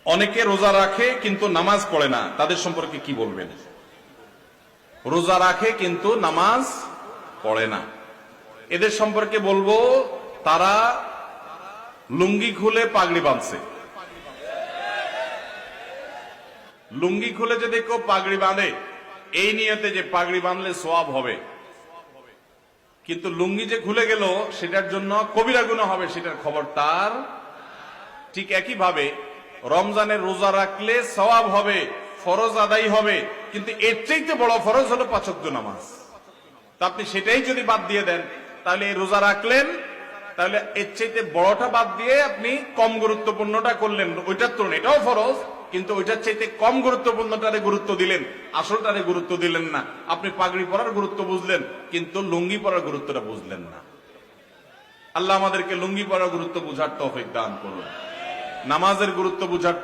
অনেকে রোজা রাখে কিন্তু নামাজ পড়ে না, তাদের সম্পর্কে কি বলবেন? রোজা রাখে কিন্তু নামাজ পড়ে না, এদের সম্পর্কে বলবো তারা লুঙ্গি খুলে পাগড়ি বাঁধছে। লুঙ্গি খুলে যদি কেউ পাগড়ি বাঁধে এই নিয়তে যে পাগড়ি বাঁধলে সওয়াব হবে, কিন্তু লুঙ্গি যে খুলে গেল সেটার জন্য কবিরা গুনাহ হবে, সেটার খবর তার। ঠিক একই ভাবে রমজানের রোজা রাখলে সওয়াব হবে, ফরজ আদায় হবে, কিন্তু এর চাইতে বড় ফরজ হলো 5 ওয়াক্ত নামাজ। তা আপনি সেটাই যদি বাদ দিয়ে দেন তাহলে এই রোজা রাখলেন, তাহলে এর চাইতে বড়টা বাদ দিয়ে আপনি কম গুরুত্বপূর্ণটা করলেন। ওইটার তুলনায় এটাও ফরজ, কিন্তু ওইটার চাইতে কম গুরুত্বপূর্ণটারে গুরুত্ব দিলেন, আসলটারে গুরুত্ব দিলেন না। আপনি পাগড়ি পরার গুরুত্ব বুঝলেন কিন্তু লুঙ্গি পরার গুরুত্বটা বুঝলেন না। আল্লাহ আমাদেরকে লুঙ্গি পরার গুরুত্ব বুঝার তৌফিক দান করুন, নামাজের গুরুত্ব বুঝার